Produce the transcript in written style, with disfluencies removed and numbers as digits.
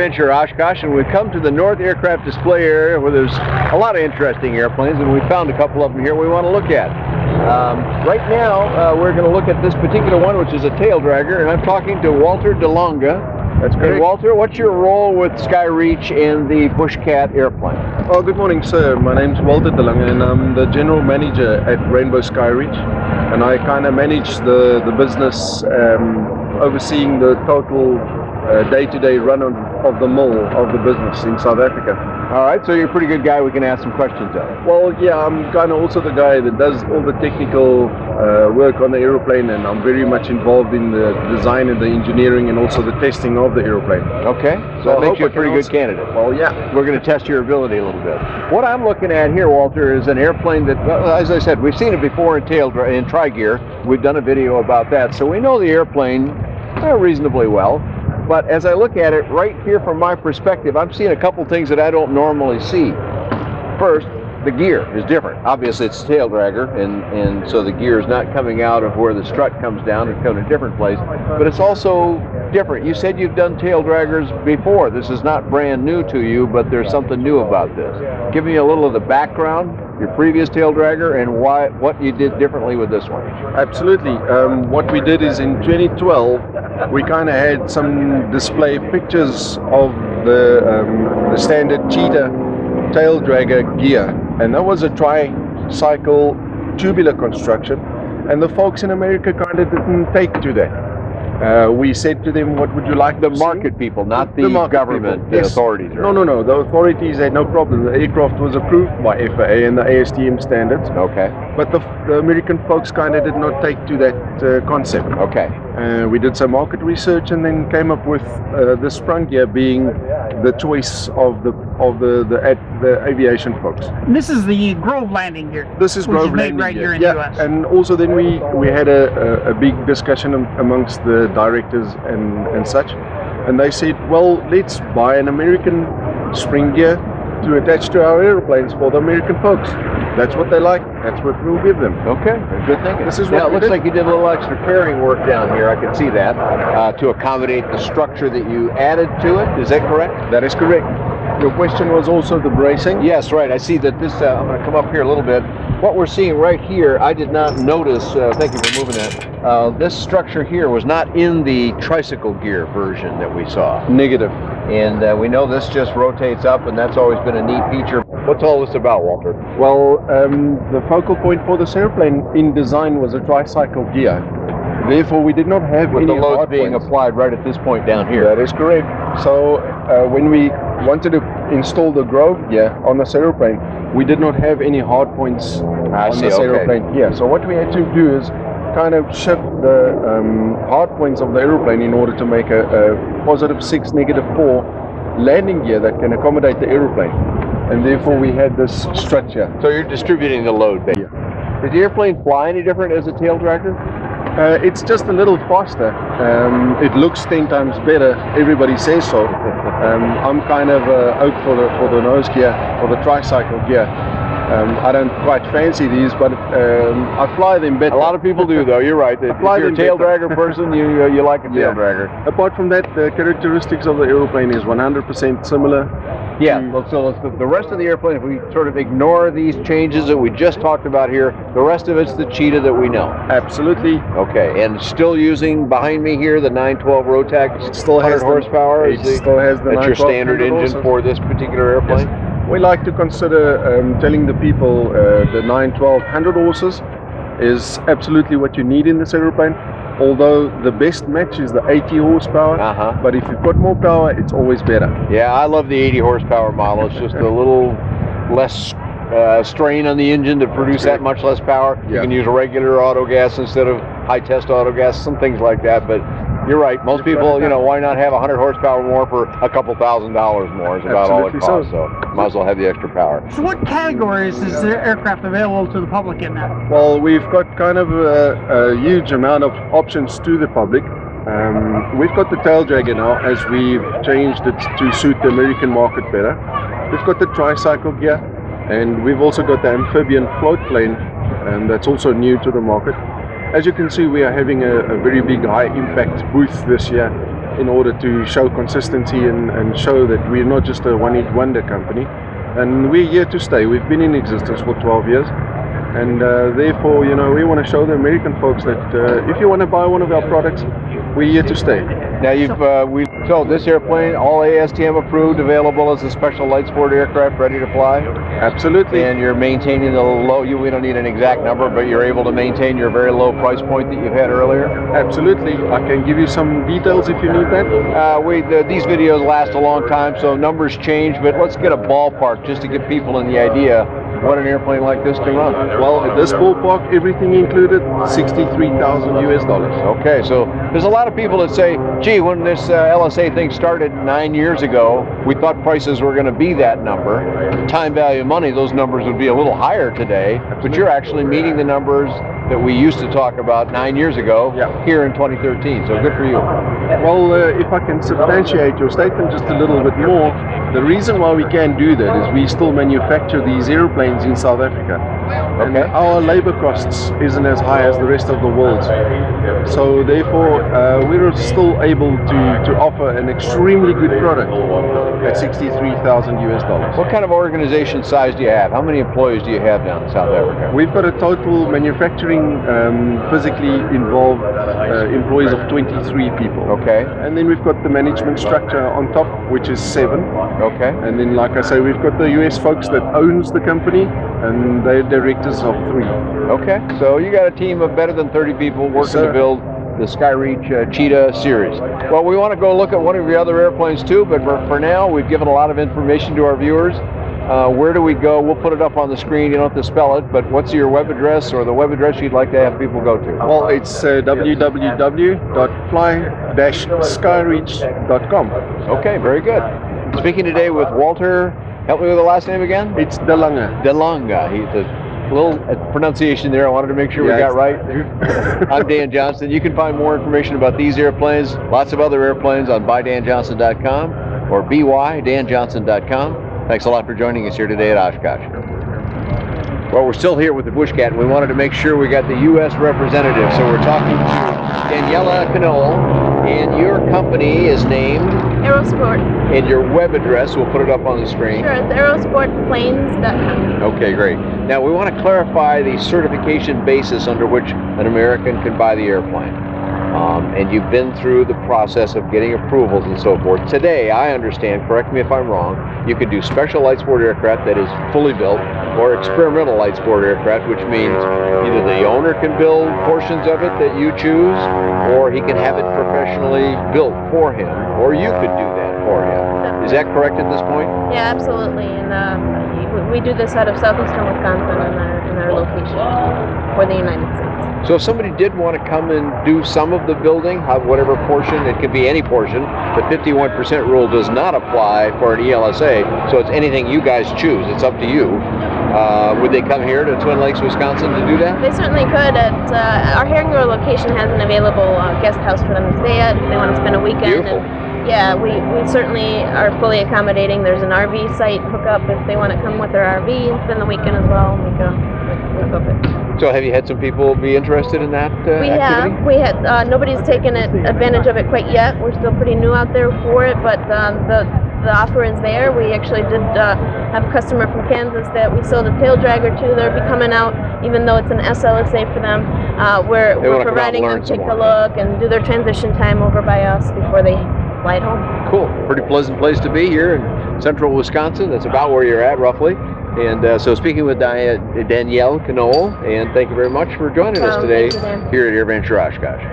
Adventure Oshkosh, and we've come to the North Aircraft Display Area where there's a lot of interesting airplanes, and we found a couple of them here we want to look at. Right now, we're going to look at this particular one, which is a tail dragger, and I'm talking to Walter DeLonga. That's great. And Walter, what's your role with Skyreach and the BushCat airplane? Oh, good morning, sir. My name's Walter DeLonga, and I'm the general manager at Rainbow Skyreach, and I kind of manage the business, overseeing the total day-to-day run of the mill of the business in South Africa. All right, so you're a pretty good guy we can ask some questions of. Well, yeah, I'm kind of also the guy that does all the technical work on the aeroplane, and I'm very much involved in the design and the engineering and also the testing of the aeroplane. Okay, so that makes you a pretty good candidate. Well, yeah. We're going to test your ability a little bit. What I'm looking at here, Walter, is an airplane that, well, as I said, we've seen it before in Tri-gear. We've done a video about that, so we know the airplane reasonably well. But as I look at it right here from my perspective, I'm seeing a couple things that I don't normally see. First, the gear is different. Obviously, it's a tail dragger, and so the gear is not coming out of where the strut comes down. It's coming to a different place. But it's also different. You said you've done tail draggers before. This is not brand new to you, but there's something new about this. Give me a little of the background, your previous tail dragger, and what you did differently with this one. Absolutely. What we did is in 2012, we kind of had some display pictures of the standard cheetah tail dragger gear, and that was a tricycle tubular construction, and the folks in America kind of didn't take to that. We said to them, what would you like the to market see? people, not the government people. Yes. Authorities? No, the authorities had no problem. The aircraft was approved by FAA and the ASTM standards. Okay. But the American folks kind of did not take to that concept. Okay. We did some market research and then came up with the sprung gear being the choice of the aviation folks. And this is the Grove landing gear. This is Grove landing right gear. Here in the US. And also then we had a big discussion amongst the directors and such, and they said, well, let's buy an American spring gear to attach to our airplanes for the American folks. That's what they like. That's what we'll give them. Okay, good thinking. This is now, what it looks like you did a little extra fairing work down here. I can see that to accommodate the structure that you added to it. Is that correct? That is correct. Your question was also the bracing? Yes, right. I see that this, I'm going to come up here a little bit. What we're seeing right here, I did not notice, thank you for moving that, this structure here was not in the tricycle gear version that we saw. Negative. And we know this just rotates up, and that's always been a neat feature. What's all this about, Walter? Well, the focal point for this airplane in design was a tricycle gear. Therefore, we did not have with any the load hard being points. applied right at this point down here. That is correct. So when we wanted to install the Grove gear on this aeroplane, we did not have any hard points on this aeroplane here. So what we had to do is kind of shift the hard points of the aeroplane in order to make a +6, -4 landing gear that can accommodate the aeroplane. And therefore we had this structure. So you're distributing the load, basically. Yeah. Does the airplane fly any different as a tail dragger? It's just a little faster. It looks 10 times better. Everybody says so. I'm kind of out for the nose gear, for the tricycle gear. I don't quite fancy these, but I fly them better. A lot of people do, though. You're right. If you're a tail dragger person, you like a tail dragger. Apart from that, the characteristics of the aeroplane is 100% similar. Yeah, so the rest of the airplane, if we sort of ignore these changes that we just talked about here, the rest of it's the cheetah that we know. Absolutely. Okay, and still using behind me here the 912 Rotax, it still has 100 horsepower. It still has the 912. That's your standard engine for this particular airplane? Yes. We like to consider telling the people the 912 100 horses is absolutely what you need in this aeroplane. Although the best match is the 80 horsepower, but if you've got more power, it's always better. Yeah, I love the 80 horsepower model. It's just a little less strain on the engine to produce that much less power. Yeah. You can use a regular auto gas instead of high test auto gas, some things like that. But you're right. Most people, why not have 100 horsepower more for a couple $1,000s more is about all it costs. So might as well have the extra power. So what categories is the aircraft available to the public in that? Well, we've got kind of a huge amount of options to the public. We've got the tail dragger now, as we've changed it to suit the American market better. We've got the tricycle gear, and we've also got the amphibian float plane, and that's also new to the market. As you can see, we are having a very big high impact booth this year in order to show consistency and show that we're not just a one-hit wonder company. And we're here to stay. We've been in existence for 12 years. And therefore, you know, we want to show the American folks that if you want to buy one of our products, we're here to stay. Now so this airplane, all ASTM approved, available as a special light sport aircraft, ready to fly? Absolutely. And you're maintaining the low, we don't need an exact number, but you're able to maintain your very low price point that you've had earlier? Absolutely. I can give you some details if you need that. These videos last a long time, so numbers change, but let's get a ballpark just to give people the idea what an airplane like this can run. Well, at this ballpark, everything included, $63,000 US. Okay, so there's a lot of people that say, gee, when this LSA thing started 9 years ago, we thought prices were going to be that number. Time value of money, those numbers would be a little higher today, but you're actually meeting the numbers that we used to talk about 9 years ago here in 2013, so good for you. Well, if I can substantiate your statement just a little bit more, the reason why we can do that is we still manufacture these airplanes in South Africa. And our labor costs isn't as high as the rest of the world. So therefore, we're still able to offer an extremely good product at $63,000 US. What kind of organization size do you have? How many employees do you have down in South Africa? We've got a total manufacturing, physically involved employees of 23 people. Okay. And then we've got the management structure on top, which is 7. Okay. And then, like I say, we've got the US folks that owns the company, and they're directors of 3. Okay, so you got a team of better than 30 people working to build the Skyreach Cheetah series. Well, we want to go look at one of your other airplanes too, but for now, we've given a lot of information to our viewers. Where do we go? We'll put it up on the screen. You don't have to spell it, but what's your web address or the web address you'd like to have people go to? Well, it's www.fly-skyreach.com. Okay, very good. Speaking today with Walter, help me with the last name again? It's De Lange. De Lange. He's a little pronunciation there. I wanted to make sure we got right. I'm Dan Johnson. You can find more information about these airplanes, lots of other airplanes on buydanjohnson.com or bydanjohnson.com. Thanks a lot for joining us here today at Oshkosh. Well, we're still here with the BushCat, and we wanted to make sure we got the U.S. representative. So we're talking to Daniela Knoll, and your company is named Aerosport. And your web address, we'll put it up on the screen. Sure, it's aerosportplanes.com. Okay, great. Now we want to clarify the certification basis under which an American can buy the airplane. And you've been through the process of getting approvals and so forth. Today, I understand, correct me if I'm wrong, you can do special light sport aircraft that is fully built, or experimental light sport aircraft, which means either the owner can build portions of it that you choose, or he can have it professionally built for him, or you could do that for him. Is that correct at this point? Yeah, absolutely. And we do this out of southeastern Wisconsin in our location for the United States. So if somebody did want to come and do some of the building, whatever portion, it could be any portion, the 51% rule does not apply for an ELSA, so it's anything you guys choose. It's up to you. Would they come here to Twin Lakes, Wisconsin to do that? They certainly could. Our Herringborough location has an available guest house for them to stay at if they want to spend a weekend. Beautiful. And yeah, we certainly are fully accommodating. There's an RV site hookup if they want to come with their RV and spend the weekend as well. We book it. So have you had some people be interested in that activity? We had. Nobody's taken advantage of it quite yet. We're still pretty new out there for it, but the offer is there. We actually did have a customer from Kansas that we sold a taildragger to. They'll be coming out, even though it's an SLSA for them. We're providing them to take a look and do their transition time over by us before they fly it home. Cool. Pretty pleasant place to be here in central Wisconsin. That's about where you're at, roughly. And so speaking with Danielle Knoll, and thank you very much for joining us today here at AirVenture Oshkosh.